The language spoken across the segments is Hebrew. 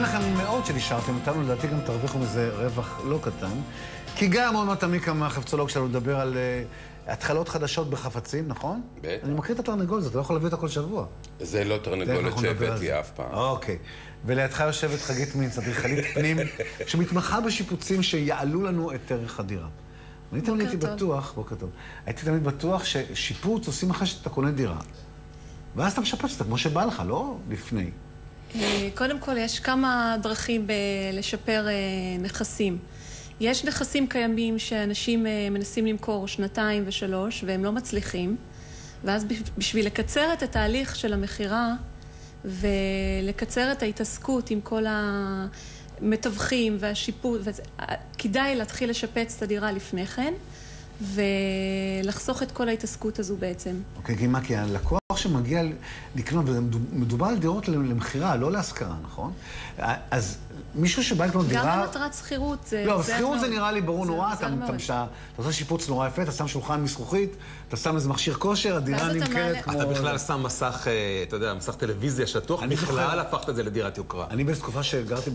לכם מאוד שנשארתם איתנו, לדעתי גם תרוויחו מזה רווח לא קטן. כי גם עוד מעט עמיקה מהחפצולוג שלנו לדבר על התחלות חדשות בחפצים, נכון? בטח. אני מכיר את התרנגול, אתה לא יכול להביא אותה כל שבוע. זה לא תרנגולת שהבאתי אף פעם. אוקיי. ולידך יושבת חגית מינץ, אדריכלית פנים, שמתמחה בשיפוצים שיעלו לנו את ערך הדירה. אני תמיד הייתי בטוח, בוקר טוב, הייתי תמיד בטוח ששיפוץ עושים אחרי שאתה קונה דירה. ואז אתה משפץ אותה כמו שבא לך, לא לפני. קודם כל, יש כמה דרכים לשפר נכסים. יש נכסים קיימים שאנשים מנסים למכור 2 ו3 והם לא מצליחים, ואז בשביל לקצר את התהליך של המחירה ולקצר את ההתעסקות עם כל המתווכים והשיפוט, כדאי להתחיל לשפץ את הדירה לפני כן ולחסוך את כל ההתעסקות הזו בעצם. אוקיי, כי מה? כי הלקוח שמגיע לקנות, ומדובר על דירות למחירה, לא להשכרה, נכון? אז מישהו שבא לקנות דירה... גם במטרת שכירות זה... לא, שכירות זה נראה לי ברור נורא, אתה עושה שיפוץ נורא יפה, אתה שם שולחן מזכוכית, אתה שם איזה מכשיר כושר, הדירה נמכרת כמו... אתה בכלל שם מסך, אתה יודע, מסך טלוויזיה שטוח, בכלל הפכת את זה לדירת יוקרה. אני בתקופה שגרתי,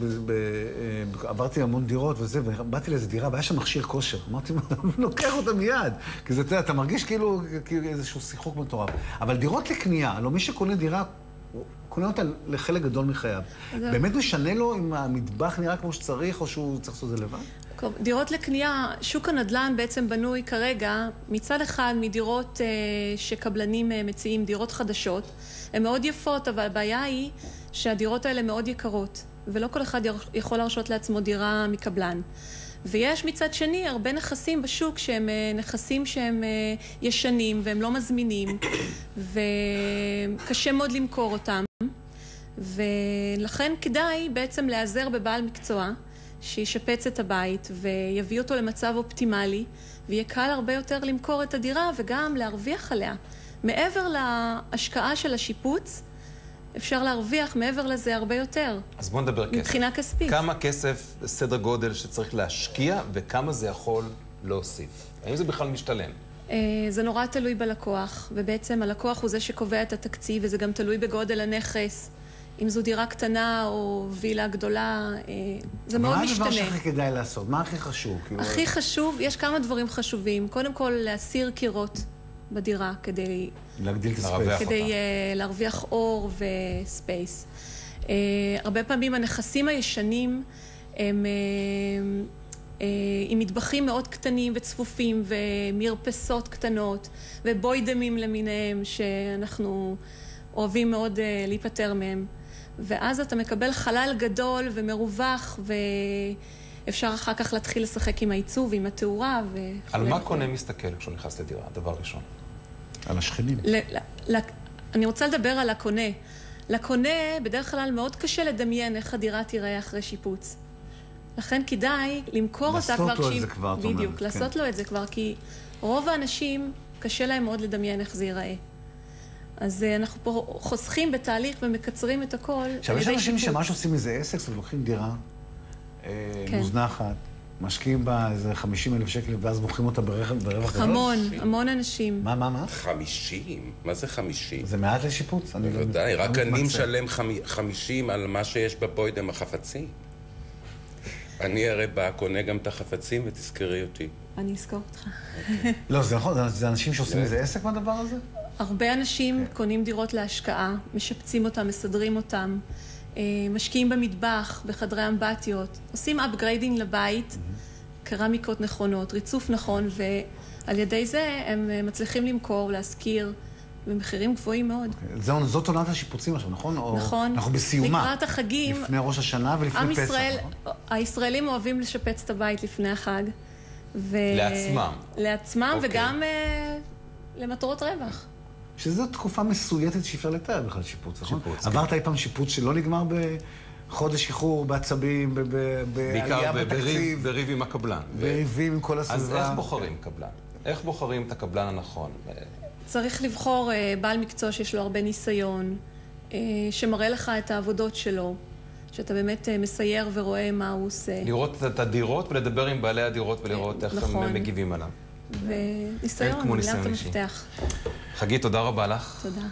עברתי המון דירות וזה, ובאתי לאיזו דירה, והיה שם מכשיר כושר. אמרתי, לוקח אותה מיד, כי זה, אתה מרגיש כאילו איזשהו שיחוק מטורף. אבל דירות לקנייה, לא מי שקונה דירה, קונה אותה לחלק גדול מחייו. באמת משנה לו אם המטבח נראה כמו שצריך, או שהוא צריך לעשות את זה לבד? דירות לקנייה, שוק הנדל"ן בעצם בנוי כרגע, מצד אחד מדירות שקבלנים מציעים, דירות חדשות. הן מאוד יפות, אבל הבעיה היא שהדירות האלה מאוד יקרות, ולא כל אחד יכול להרשות לעצמו דירה מקבלן. ויש מצד שני הרבה נכסים בשוק שהם נכסים שהם ישנים והם לא מזמינים וקשה מאוד למכור אותם, ולכן כדאי בעצם להיעזר בבעל מקצוע שישפץ את הבית ויביא אותו למצב אופטימלי, ויהיה קל הרבה יותר למכור את הדירה וגם להרוויח עליה. מעבר להשקעה של השיפוץ אפשר להרוויח מעבר לזה הרבה יותר. אז בוא נדבר כסף. מבחינה כספית. כמה כסף, סדר גודל שצריך להשקיע, וכמה זה יכול להוסיף? האם זה בכלל משתלם? זה נורא תלוי בלקוח, ובעצם הלקוח הוא זה שקובע את התקציב, וזה גם תלוי בגודל הנכס. אם זו דירה קטנה או וילה גדולה, זה מאוד משתנה. מה הדבר שהכי כדאי לעשות? מה הכי חשוב? הכי חשוב, יש כמה דברים חשובים. קודם כל, להסיר קירות בדירה כדי... להגדיל את הספייס. כדי להרוויח אור וספייס. הרבה פעמים הנכסים הישנים הם עם מטבחים מאוד קטנים וצפופים ומרפסות קטנות ובוידמים למיניהם שאנחנו אוהבים מאוד להיפטר מהם. ואז אתה מקבל חלל גדול ומרווח ואפשר אחר כך להתחיל לשחק עם העיצוב, עם התאורה. על מה קונה מסתכל כשהוא נכנס לדירה, דבר ראשון? על השכנים. אני רוצה לדבר על הקונה. לקונה בדרך כלל מאוד קשה לדמיין איך הדירה תיראה אחרי שיפוץ. לכן כדאי למכור אותה כבר... לעשות לו את זה כבר, זאת אומרת. בדיוק, לעשות לו את זה כבר, כי רוב האנשים קשה להם מאוד לדמיין איך זה ייראה. אז אנחנו פה חוסכים בתהליך ומקצרים את הכל. עכשיו, יש אנשים שממש עושים איזה עסק, ולוקחים דירה מוזנחת, משקיעים בה איזה 50,000 שקל, ואז מוכרים אותה ברווח גדול. המון אנשים. מה? 50? מה זה 50? זה מעט לשיפוץ? בוודאי, רק אני משלם 50 על מה שיש בבוידם החפצי. אני הרי בא, קונה גם את החפצים ותזכרי אותי. אני אזכור אותך. לא, זה נכון, זה אנשים שעושים איזה עסק מהדבר הזה? הרבה אנשים קונים דירות להשקעה, משפצים אותם, מסדרים אותם, משקיעים במטבח, בחדרי אמבטיות, עושים אפגריידינג לבית, קרמיקות נכונות, ריצוף נכון, ועל ידי זה הם מצליחים למכור, להשכיר, במחירים גבוהים מאוד. זאת עונת השיפוצים עכשיו, נכון? נכון. אנחנו בסיומה. לקראת החגים. לפני ראש השנה ולפני פסח. הישראלים אוהבים לשפץ את הבית לפני החג. לעצמם. לעצמם וגם למטרות רווח. שזו תקופה מסויטת שאפשר לתאר בכלל שיפוץ, נכון? עברת אי פעם שיפוץ שלא נגמר בחודש איחור, בעצבים, בעלייה בתקציב. בריב עם הקבלן. בריבים עם כל הסביבה. אז איך בוחרים קבלן? איך בוחרים את הקבלן הנכון? צריך לבחור בעל מקצוע שיש לו הרבה ניסיון, שמראה לך את העבודות שלו, שאתה באמת מסייר ורואה מה הוא עושה. לראות את הדירות ולדבר עם בעלי הדירות ולראות איך הם מגיבים עליו. וניסיון, מילת המפתח. חגית, תודה רבה לך. תודה.